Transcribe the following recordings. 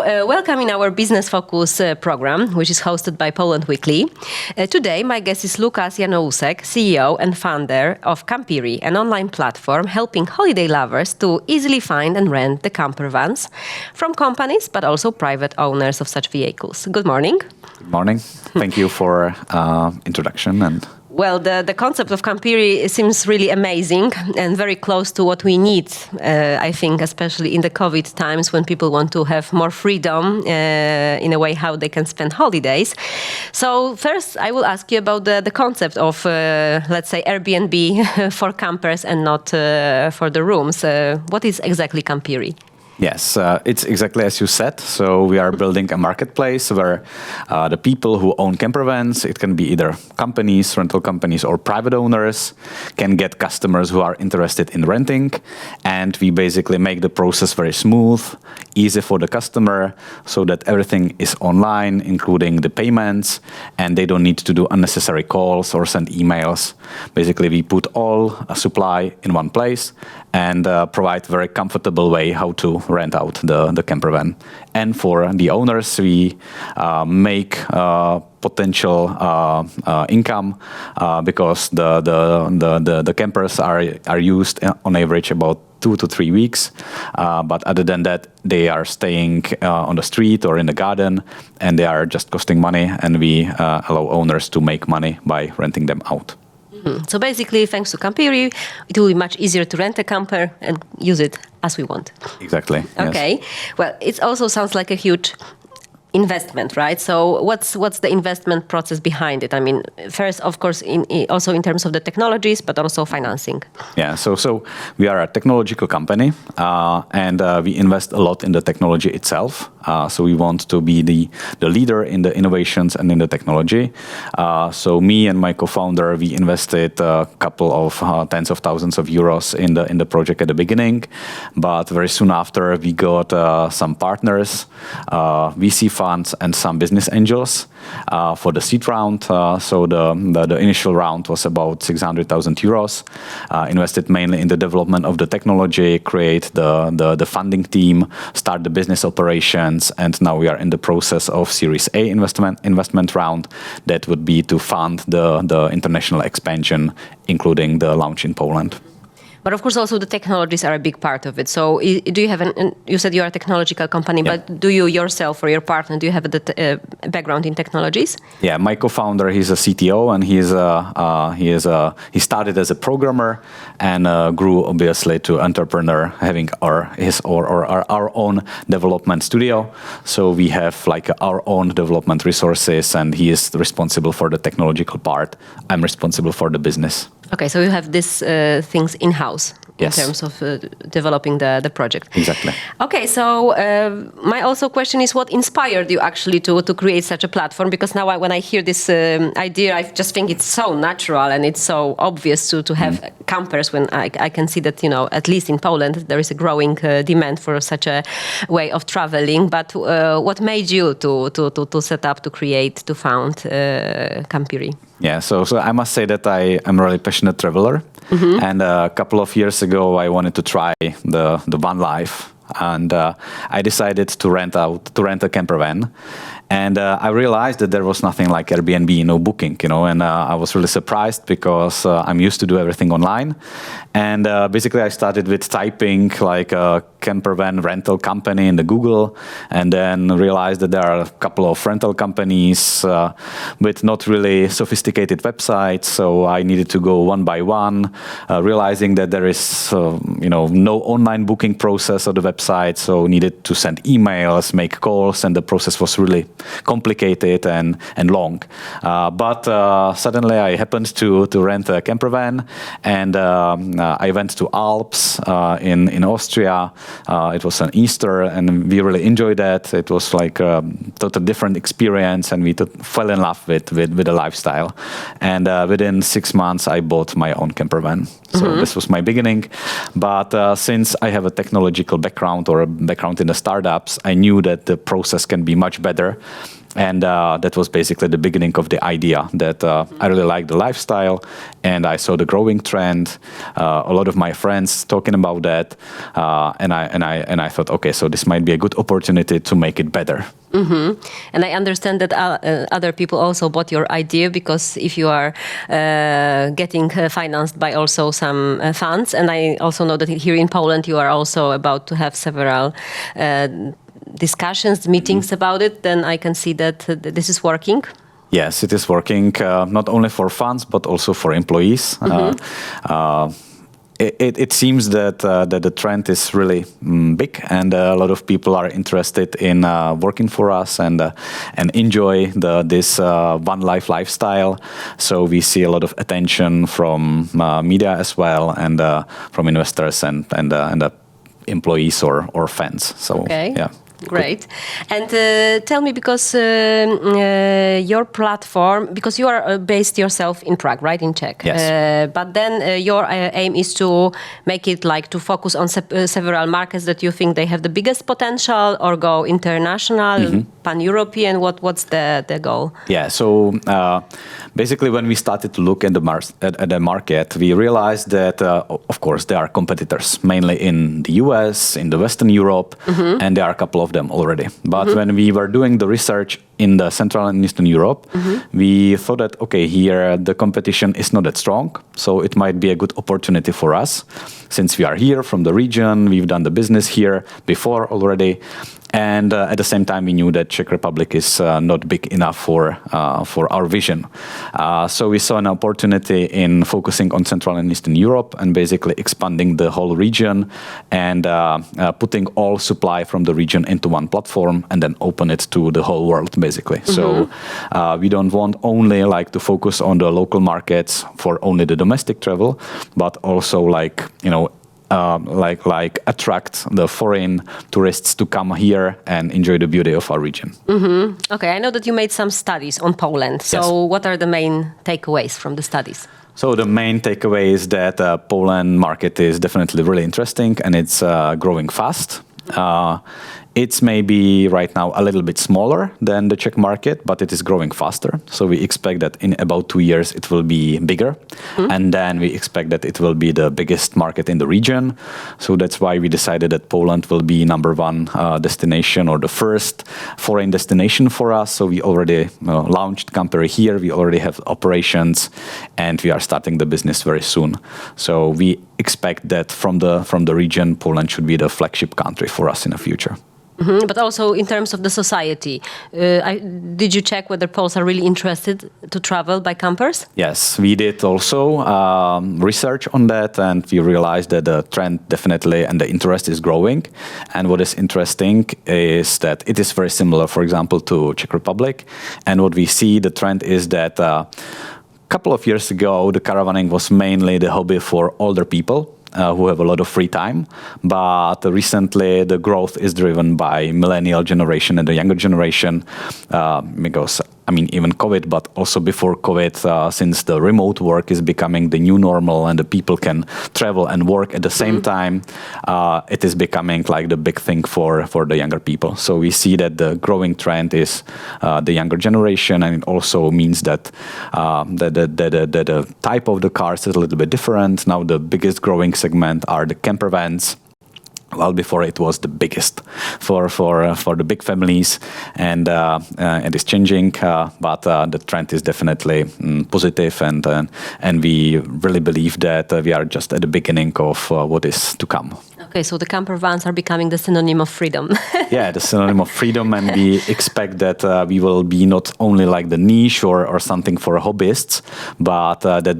Welcome in our Business Focus program, which is hosted by Poland Weekly. Today, my guest is Lukas Janousek, CEO and founder of Campiri, an online platform helping holiday lovers to easily find and rent the campervans from companies, but also private owners of such vehicles. Good morning. Good morning. Thank you for introduction. Well, the concept of Campiri seems really amazing and very close to what we need, I think, especially in the COVID times when people want to have more freedom in a way how they can spend holidays. So first, I will ask you about the concept of, let's say, Airbnb for campers and not for the rooms. What is exactly Campiri? Yes, it's exactly as you said. So we are building a marketplace where the people who own campervans, it can be either companies, rental companies, or private owners, can get customers who are interested in renting. And we basically make the process very smooth, easy for the customer, so that everything is online, including the payments, and they don't need to do unnecessary calls or send emails. Basically, we put all supply in one place and provide very comfortable way how to rent out the campervan. And for the owners, we make potential income because the campers are used on average about 2 to 3 weeks. But other than that, they are staying on the street or in the garden, and they are just costing money, and we allow owners to make money by renting them out. So basically, thanks to Campiri, it will be much easier to rent a camper and use it as we want. Exactly. Okay. Yes. Well, it also sounds like a huge investment, right? So what's the investment process behind it? I mean, first, of course, also in terms of the technologies, but also financing. Yeah, so we are a technological company, and we invest a lot in the technology itself. So we want to be the leader in the innovations and in the technology. So me and my co-founder, we invested a couple of tens of thousands of euros in the project at the beginning, but very soon after we got some partners, VC funds and some business angels for the seed round. So the initial round was about 600,000 euros, invested mainly in the development of the technology, create the funding team, start the business operations, and now we are in the process of Series A investment round that would be to fund the international expansion, including the launch in Poland. But of course, also the technologies are a big part of it. So do you have you said you are a technological company, Yeah. but do you yourself or your partner, do you have a background in technologies? Yeah, my co-founder, he's a CTO, and he started as a programmer and grew obviously to entrepreneur, having our own development studio. So we have like our own development resources, and he is responsible for the technological part. I'm responsible for the business. Okay, so you have these things in-house in Yes. terms of developing the project. Exactly. Okay, so my also question is what inspired you actually to create such a platform? Because now when I hear this idea, I just think it's so natural and it's so obvious to have campers when I can see that, at least in Poland, there is a growing demand for such a way of traveling. But what made you to set up, to create, to found Campiri? Yeah, so I must say that I am a really passionate traveler, and a couple of years ago I wanted to try the van life, and I decided to rent a camper van. And I realized that there was nothing like Airbnb, no booking, and I was really surprised because I'm used to do everything online. And basically I started with typing like a camper van rental company in the Google, and then realized that there are a couple of rental companies with not really sophisticated websites. So I needed to go one by one, realizing that there is no online booking process of the website. So needed to send emails, make calls, and the process was really complicated and long. But suddenly I happened to rent a camper van, and I went to Alps in Austria. It was an Easter, and we really enjoyed that. It was like a totally different experience, and we fell in love with the lifestyle. And within 6 months, I bought my own camper van. So this was my beginning. But since I have a technological background or a background in the startups, I knew that the process can be much better. And that was basically the beginning of the idea that I really like the lifestyle, and I saw the growing trend. A lot of my friends talking about that, and I thought, okay, so this might be a good opportunity to make it better. And I understand that other people also bought your idea, because if you are getting financed by also some funds, and I also know that here in Poland you are also about to have several discussions, meetings about it, then I can see that this is working. Yes, it is working, not only for funds, but also for employees. It seems that the trend is really big, and a lot of people are interested in working for us and enjoy this one life lifestyle. So we see a lot of attention from media as well, and from investors and employees or fans. So okay. Yeah. Great. And tell me, because your platform, because you are based yourself in Prague, right, in Czech? Yes. But then your aim is to make it like to focus on several markets that you think they have the biggest potential, or go international, pan-European. What's the goal? Yeah. So basically, when we started to look at the market, we realized that of course there are competitors, mainly in the US, in the Western Europe, and there are a couple of them already. But when we were doing the research in the Central and Eastern Europe, we thought that, okay, here the competition is not that strong, so it might be a good opportunity for us. Since we are here from the region, we've done the business here before already, and at the same time we knew that Czech Republic is not big enough for our vision. So we saw an opportunity in focusing on Central and Eastern Europe and basically expanding the whole region and putting all supply from the region into one platform and then open it to the whole world, basically. So we don't want only like to focus on the local markets for only the domestic travel, but also like attract the foreign tourists to come here and enjoy the beauty of our region. Okay, I know that you made some studies on Poland. So Yes. what are the main takeaways from the studies? So the main takeaway is that Poland market is definitely really interesting, and it's growing fast. It's maybe right now a little bit smaller than the Czech market, but it is growing faster. So we expect that in about 2 years it will be bigger. And then we expect that it will be the biggest market in the region. So that's why we decided that Poland will be number one destination, or the first foreign destination for us. So we already launched Campiri here. We already have operations, and we are starting the business very soon. So we expect that from the region, Poland should be the flagship country for us in the future. But also in terms of the society, did you check whether Poles are really interested to travel by campers? Yes, we did also research on that, and we realized that the trend definitely and the interest is growing. And what is interesting is that it is very similar, for example, to Czech Republic. And what we see, the trend is that a couple of years ago, the caravanning was mainly the hobby for older people who have a lot of free time. But recently, the growth is driven by millennial generation and the younger generation, because I mean, even COVID, but also before COVID, since the remote work is becoming the new normal and the people can travel and work at the same time, it is becoming like the big thing for the younger people. So we see that the growing trend is the younger generation, and it also means that the type of the cars is a little bit different. Now the biggest growing segment are the campervans. Well, before it was the biggest for the big families, and it is changing. But the trend is definitely positive, and we really believe that we are just at the beginning of what is to come. Okay, so the camper vans are becoming the synonym of freedom. Yeah, the synonym of freedom, and we expect that we will be not only like the niche or something for hobbyists, but that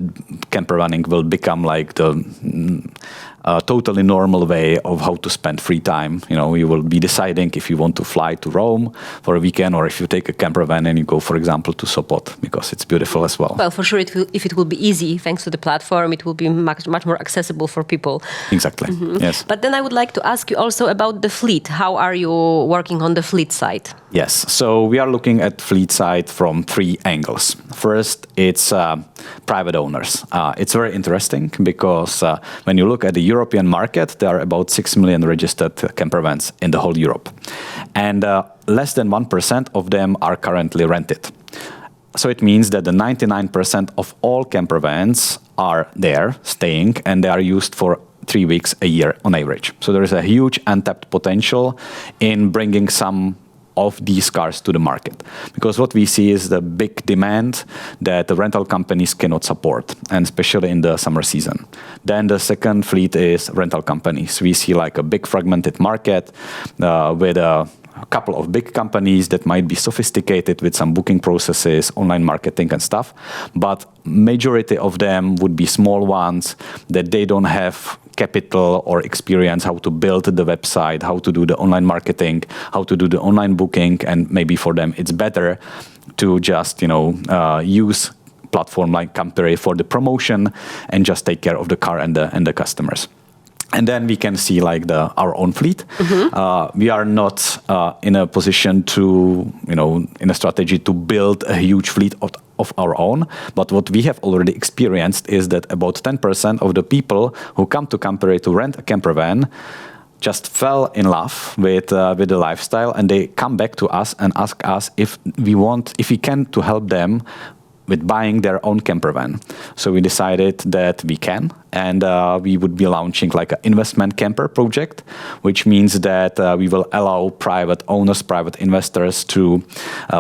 camper running will become like the totally normal way of how to spend free time. You know, you will be deciding if you want to fly to Rome for a weekend, or if you take a camper van and you go, for example, to Sopot, because it's beautiful as well. Well, for sure, if it will be easy, thanks to the platform, it will be much more accessible for people. Exactly, yes. But then I would like to ask you also about the fleet. How are you working on the fleet side? Yes, so we are looking at fleet side from 3 angles. First, it's private owners. It's very interesting because when you look at the European market, there are about 6 million registered camper vans in the whole Europe. And less than 1% of them are currently rented. So it means that the 99% of all camper vans are there staying, and they are used for 3 weeks a year on average. So there is a huge untapped potential in bringing some of these cars to the market, because what we see is the big demand that the rental companies cannot support, and especially in the summer season. Then the second fleet is rental companies. We see like a big fragmented market with a couple of big companies that might be sophisticated with some booking processes, online marketing and stuff, but majority of them would be small ones that they don't have capital or experience how to build the website, how to do the online marketing, how to do the online booking, and maybe for them it's better to just use platform like Campiri for the promotion and just take care of the car and the customers. And then we can see like our own fleet. We are not in a position to, in a strategy to build a huge fleet of our own. But what we have already experienced is that about 10% of the people who come to Campiri to rent a camper van just fell in love with the lifestyle, and they come back to us and ask us if we can to help them with buying their own camper van. So we decided that we can, and we would be launching like an investment camper project, which means that we will allow private owners, private investors to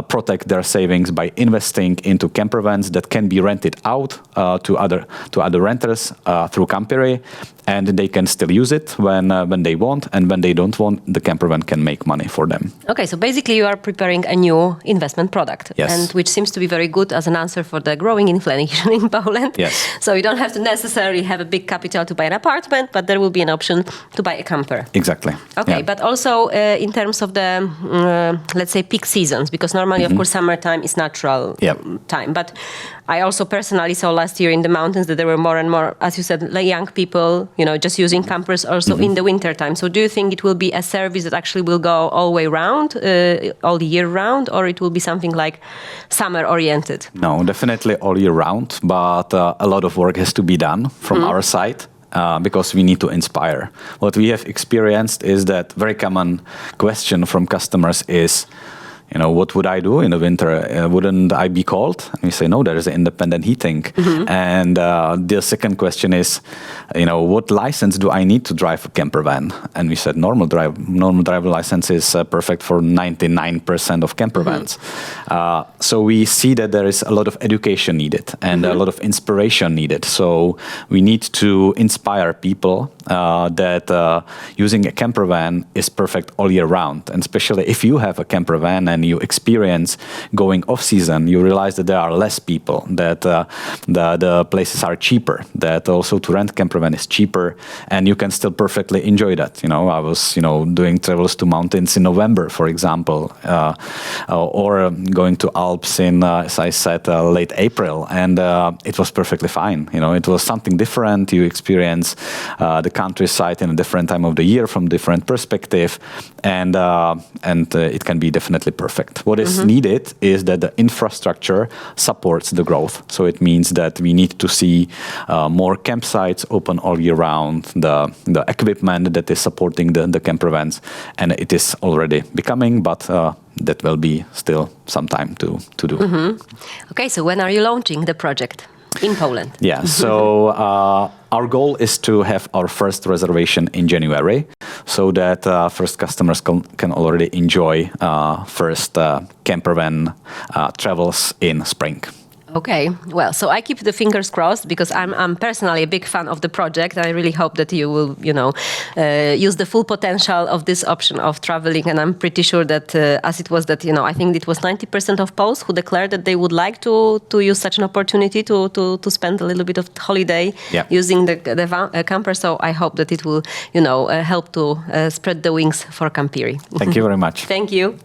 protect their savings by investing into camper vans that can be rented out to other renters through Campiri, and they can still use it when they want, and when they don't want, the camper van can make money for them. Okay, so basically you are preparing a new investment product, yes, and which seems to be very good as an answer for the growing inflation in Poland. Yes. So you don't have to necessarily have a big capital to buy an apartment, but there will be an option to buy a camper. Exactly. Okay, yeah. But also in terms of the, let's say, peak seasons, because normally, of course, summertime is natural time. But I also personally saw last year in the mountains that there were more and more, as you said, like young people, just using campers also in the winter time. So do you think it will be a service that actually will go all way round, all year round, or it will be something like summer oriented? No, definitely all year round, but a lot of work has to be done from our side. Because we need to inspire. What we have experienced is that very common question from customers is, what would I do in the winter? Wouldn't I be cold? And we say, no, there is independent heating. And the second question is, what license do I need to drive a camper van? And we said, normal driver license is perfect for 99% of camper vans. So we see that there is a lot of education needed and a lot of inspiration needed. So we need to inspire people that using a camper van is perfect all year round. And especially if you have a camper van and you experience going off season, you realize that there are less people, that the places are cheaper, that also to rent camper van is cheaper, and you can still perfectly enjoy that. I was doing travels to mountains in November, for example, or going to Alps in, as I said, late April, and it was perfectly fine. It was something different. You experience the countryside in a different time of the year from different perspective, and it can be definitely perfect. What is needed is that the infrastructure supports the growth. So it means that we need to see more campsites open all year round, the equipment that is supporting the camper vans, and it is already becoming, but that will be still some time to do. Okay, so when are you launching the project? In Poland. Yeah, so our goal is to have our first reservation in January, so that first customers can already enjoy first camper van travels in spring. Okay, well, so I keep the fingers crossed because I'm personally a big fan of the project. I really hope that you will, use the full potential of this option of traveling. And I'm pretty sure that as it was that, I think it was 90% of Poles who declared that they would like to use such an opportunity to spend a little bit of holiday using the camper. So I hope that it will, help to spread the wings for Campiri. Thank you very much. Thank you.